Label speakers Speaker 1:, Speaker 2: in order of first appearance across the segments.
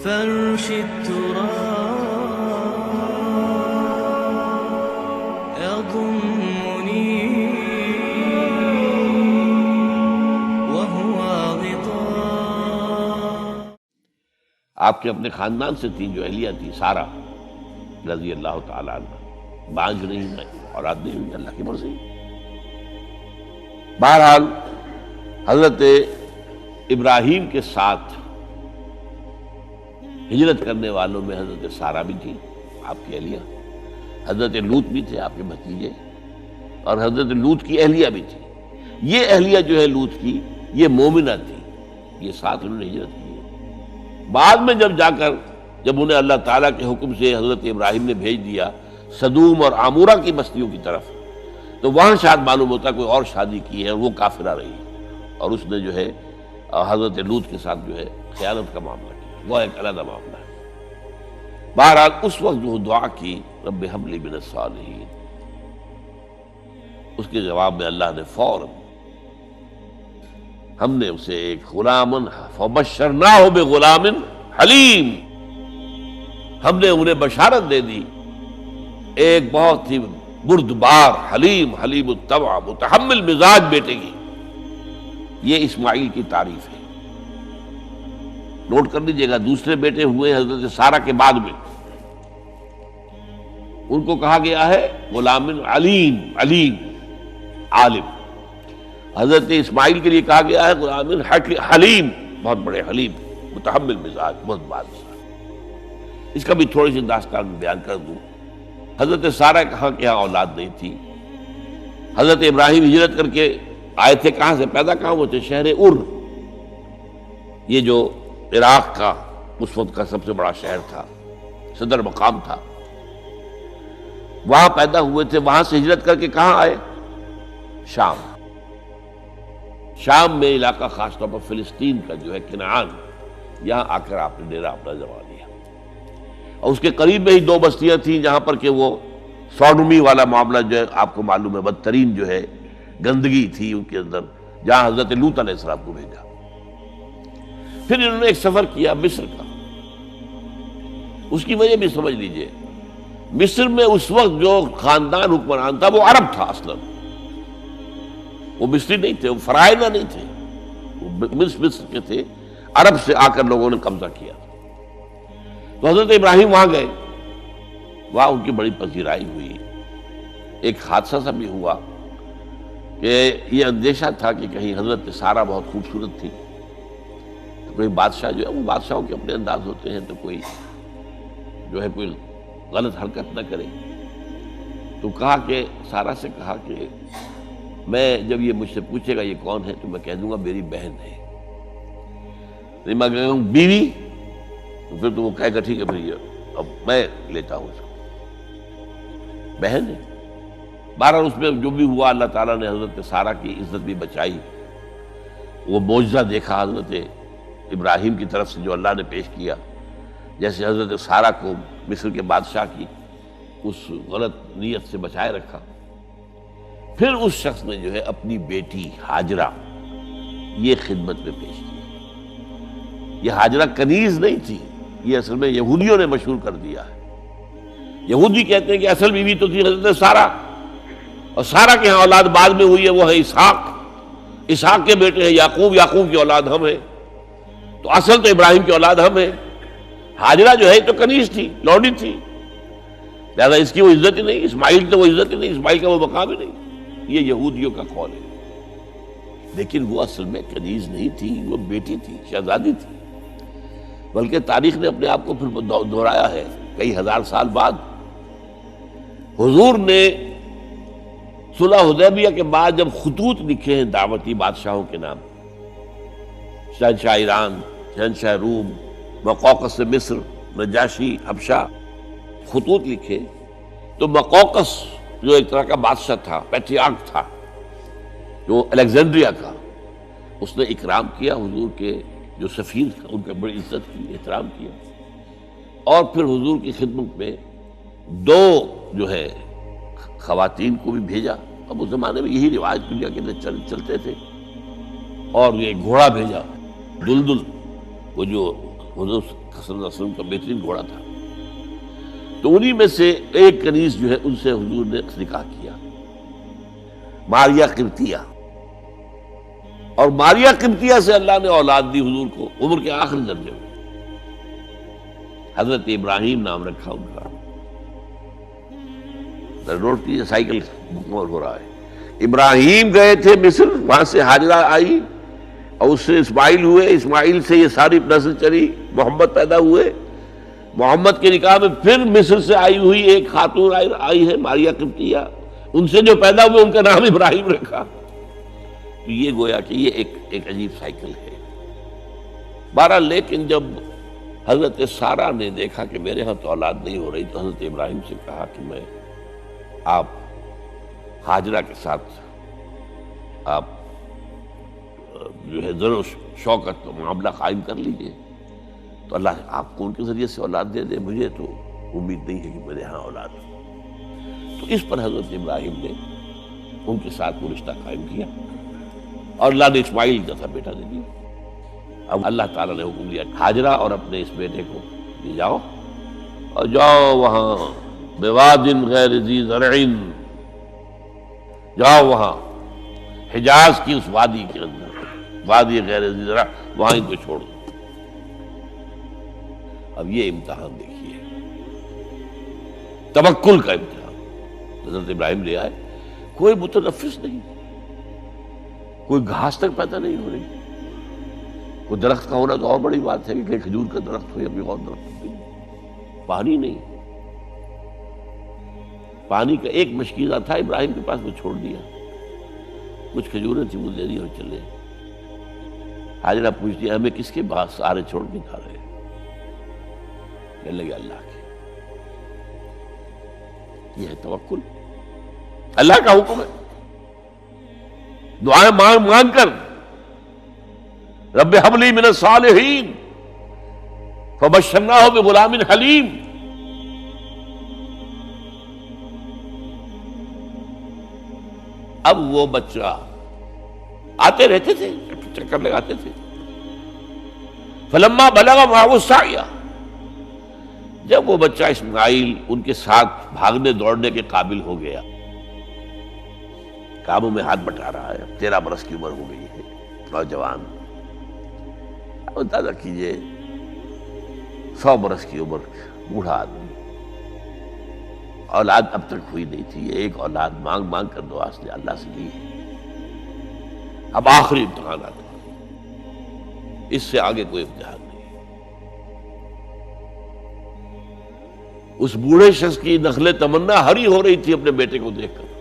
Speaker 1: فرش التراب يضمني وهو غطاء.
Speaker 2: آپ کے اپنے خاندان سے تھی جو اہلیہ تھی سارہ رضی اللہ تعالی عنہ، بانجھ نہیں ہے، اولاد نہیں ہوئی، اللہ کی مرضی. بہرحال حضرت ابراہیم کے ساتھ ہجرت کرنے والوں میں حضرت سارہ بھی تھی آپ کی اہلیہ، حضرت لوط بھی تھے آپ کے بھتیجے، اور حضرت لوط کی اہلیہ بھی تھی. یہ اہلیہ جو ہے لوط کی، یہ مومنہ تھی، یہ ساتھ انہوں نے ہجرت کی. بعد میں جب انہیں اللہ تعالیٰ کے حکم سے حضرت ابراہیم نے بھیج دیا سدوم اور عامورہ کی بستیوں کی طرف، تو وہاں شاید معلوم ہوتا کوئی اور شادی کی ہے، وہ کافرہ رہی اور اس نے جو ہے حضرت لوط کے ساتھ جو ہے خیانت کا معاملہ کیا. وہ ایک علیحدہ معاملہ ہے. بہرحال اس وقت جو دعا کی رب ہب لی من الصالحین، اس کے جواب میں اللہ نے فوراً ہم نے اسے ایک غلامن فبشرناہ بغلام حلیم، ہم نے انہیں بشارت دے دی ایک بہت ہی بردبار حلیم الطبع متحمل مزاج بیٹے کی. یہ اسماعیل کی تعریف ہے. نوٹ کر لیجیے گا، دوسرے بیٹے ہوئے حضرت سارہ کے بعد میں، ان کو کہا گیا ہے غلام علیم عالم. حضرت اسماعیل کے لیے کہا گیا ہے غلام حلیم، بہت بڑے حلیم متحمل مزاج، بہت بادشاہ. اس کا بھی تھوڑی سی داستان بیان کر دوں. حضرت سارہ کہاں کے یہاں اولاد نہیں تھی. حضرت ابراہیم ہجرت کر کے آئے تھے، کہاں سے پیدا کہاں ہوئے تھے؟ شہر ار، یہ جو عراق کا اس وقت کا سب سے بڑا شہر تھا، صدر مقام تھا، وہاں پیدا ہوئے تھے. وہاں سے ہجرت کر کے کہاں آئے؟ شام میں علاقہ، خاص طور پر فلسطین کا جو ہے کنعان، یہاں آ کر آپ نے ڈیرا اپنا جما لیا. اور اس کے قریب میں ہی دو بستیاں تھیں جہاں پر کہ وہ سوڈومی والا معاملہ جو ہے آپ کو معلوم ہے، بدترین جو ہے گندگی تھی ان کے اندر، جہاں حضرت لوط علیہ السلام کو بھیجا. پھر انہوں نے ایک سفر کیا مصر کا. اس کی وجہ بھی سمجھ لیجئے، مصر میں اس وقت جو خاندان حکمران تھا وہ عرب تھا اصلا، وہ مصری نہیں تھے، وہ فرائضہ نہیں تھے، وہ مصر کے تھے. عرب سے آ کر لوگوں نے قبضہ کیا. تو حضرت ابراہیم وہاں گئے، وہاں ان کی بڑی پذیرائی ہوئی. ایک حادثہ سا بھی ہوا کہ یہ اندیشہ تھا کہ کہیں حضرت سارہ بہت خوبصورت تھی، تو کوئی بادشاہ جو ہے، وہ بادشاہوں کے اپنے انداز ہوتے ہیں، تو کوئی جو ہے کوئی غلط حرکت نہ کرے. تو کہا کہ سارہ سے کہا کہ میں جب یہ مجھ سے پوچھے گا یہ کون ہے تو میں کہہ دوں گا میری بہن ہے. نہیں میں کہوں بیوی تو پھر تو وہ کہے گا ٹھیک ہے پھر یہ اب میں لیتا ہوں اس کو، بہن ہے. بہرحال اس میں جو بھی ہوا، اللہ تعالیٰ نے حضرت سارہ کی عزت بھی بچائی. وہ معجزہ دیکھا حضرت ابراہیم کی طرف سے جو اللہ نے پیش کیا، جیسے حضرت سارہ کو مصر کے بادشاہ کی اس غلط نیت سے بچائے رکھا. پھر اس شخص نے جو ہے اپنی بیٹی ہاجرہ یہ خدمت میں پیش کی. یہ ہاجرہ کنیز نہیں تھی، یہ اصل میں یہودیوں نے مشہور کر دیا ہے. یہودی کہتے ہیں کہ اصل بیوی تو تھی حضرت سارہ، اور سارہ کے ہاں اولاد بعد میں ہوئی ہے، وہ ہے اسحاق کے بیٹے ہیں یعقوب کی اولاد ہم ہیں. تو اصل تو ابراہیم کی اولاد ہم ہیں. ہاجرہ جو ہے تو کنیز تھی، لوڈی تھی، لہذا اس کی وہ عزت ہی نہیں. اسماعیل تو وہ عزت ہی نہیں، اسماعیل کا وہ مقام ہی نہیں. یہ یہودیوں کا قول ہے. لیکن وہ اصل میں کنیز نہیں تھی، وہ بیٹی تھی، شہزادی تھی. بلکہ تاریخ نے اپنے آپ کو پھر دہرایا ہے کئی ہزار سال بعد. حضور نے صلح حدیبیہ کے بعد جب خطوط لکھے ہیں دعوتی بادشاہوں کے نام، شہنشاہ ایران، شہنشاہ روم، مقوقس مصر، نجاشی حبشہ، خطوط لکھے، تو مقوقس جو ایک طرح کا بادشاہ تھا، پیٹریارک تھا، جو الیگزینڈریا کا، اس نے اکرام کیا حضور کے جو سفیر تھا، ان کا بڑی عزت کی، احترام کیا. اور پھر حضور کی خدمت میں دو جو ہے خواتین کو بھی بھیجا. اب اس زمانے میں یہی رواج دنیا کے اندر چلتے تھے. اور یہ گھوڑا بھیجا، دلدل، وہ جو حضور صلی اللہ علیہ وسلم کا بہترین گھوڑا تھا. تو انہی میں سے ایک کنیز جو ہے ان سے حضور نے نکاح کیا، ماریہ قبطیہ. اور ماریہ قبطیہ سے اللہ نے اولاد دی حضور کو عمر کے آخری درجے میں. حضرت ابراہیم نام رکھا ان کا. نوٹ کیجیے، سائیکل مکمل ہو رہا ہے. ابراہیم گئے تھے مصر، وہاں سے ہاجرہ آئی اور اس سے اسماعیل ہوئے، اسماعیل سے یہ ساری نسل چلی، محمد پیدا ہوئے. محمد کے نکاح میں پھر مصر سے آئی ہوئی ایک خاتون آئی ہے ماریہ قبطیہ، ان سے جو پیدا ہوئے ان کا نام ابراہیم رکھا. تو یہ گویا کہ یہ ایک عجیب سائیکل ہے. بہرحال لیکن جب حضرت سارہ نے دیکھا کہ میرے ہاں تو اولاد نہیں ہو رہی، تو حضرت ابراہیم سے کہا کہ میں آپ ہاجرہ کے ساتھ آپ جو ہے ذر و شوکت کا معاملہ قائم کر لیجئے، تو اللہ آپ کو ان کے ذریعے سے اولاد دے دے. مجھے تو امید نہیں ہے کہ میرے ہاں اولاد ہو. تو اس پر حضرت ابراہیم نے ان کے ساتھ وہ رشتہ قائم کیا اور اللہ نے اسماعیل جیسا بیٹا دے دیا. اب اللہ تعالیٰ نے حکم دیا ہاجرہ اور اپنے اس بیٹے کو لے جاؤ اور جاؤ وہاں بواد غیر ذی زرع، جاؤ وہاں حجاز کی اس وادی کے اندر، وادی غیر ذی زرع، وہاں ان کو چھوڑ دو. اب یہ امتحان دیکھیے، توکل کا امتحان. حضرت ابراہیم لے آئے، کوئی متنفس نہیں، کوئی گھاس تک پیدا نہیں ہو رہی. کوئی درخت کا ہونا تو اور بڑی بات ہے کہ کھجور کا درخت ہو یا کوئی اور درخت نہیں. پانی نہیں، پانی کا ایک مشکیزہ تھا ابراہیم کے پاس، وہ چھوڑ دیا. کچھ کھجوریں تھیں وہ دے دی اور چلے. حاجرہ پوچھتی ہے ہمیں کس کے بعد سارے چھوڑ کے جا رہے ہیں؟ کہنے لگے اللہ کے. یہ ہے توکل، اللہ کا حکم ہے. دعائیں مانگ مانگ کر رب ہب لی من الصالحین فبشرناہ بغلام حلیم. اب وہ بچہ آتے رہتے تھے، چکر لگاتے تھے. فلما بلغ معہ السعی، جب وہ بچہ اسماعیل ان کے ساتھ بھاگنے دوڑنے کے قابل ہو گیا، کاموں میں ہاتھ بٹا رہا ہے، 13 برس کی عمر ہو گئی ہے، نوجوان. اب اندازہ کیجئے 100 برس کی عمر، بوڑھا آدمی، اولاد اب تک ہوئی نہیں تھی. ایک اولاد مانگ مانگ کر دعا سے اللہ سے لی ہے. اب آخری امتحان آتا ہے، اس سے آگے کوئی امتحان نہیں. اس بوڑھے شخص کی نخل تمنا ہری ہو رہی تھی اپنے بیٹے کو دیکھ کر.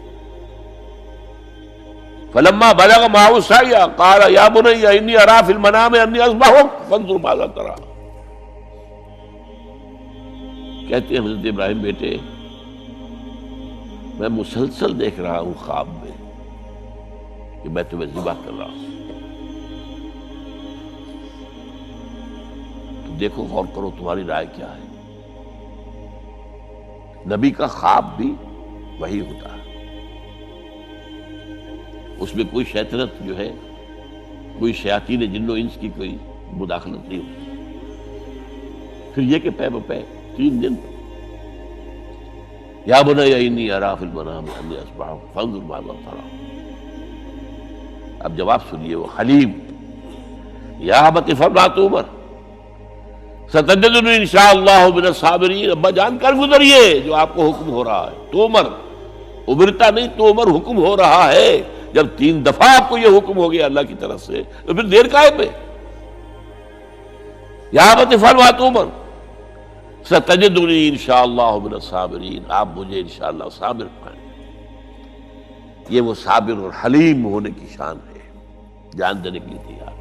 Speaker 2: فلما بلغ معه السعي قال يا بني اني ارى في المنام اني اذبحك فانظر ماذا ترى. کہتے ہیں حضرت ابراہیم بیٹے میں مسلسل دیکھ رہا ہوں خواب میں کہ میں تمہیں ذبح کر رہا ہوں. تو دیکھو غور کرو تمہاری رائے کیا ہے. نبی کا خواب بھی وہی ہوتا ہے، اس میں کوئی شیطنت جو ہے، کوئی شیاطین جن و انس کی کوئی مداخلت نہیں ہوتی. پھر یہ کہ پے بپے 3 دن یا بنی انی اری فی المنام انی اذبحک فانظر ماذا تری. اب جواب سنیے وہ حلیم. یا ابت افعل ما تؤمر ستجدنی انشاءاللہ من الصابرین. ابا جان کر گزریے جو آپ کو حکم ہو رہا ہے. تومر امرتا نہیں، تومر حکم ہو رہا ہے. جب 3 دفعہ آپ کو یہ حکم ہو گیا اللہ کی طرف سے تو پھر دیر کائے پہ. یا ابت افعل ما تؤمر ستجدنی انشاءاللہ من الصابرین. آپ مجھے انشاءاللہ صابر پائیں. یہ وہ صابر اور حلیم ہونے کی شان ہے، جان دینے کے لیے تیار.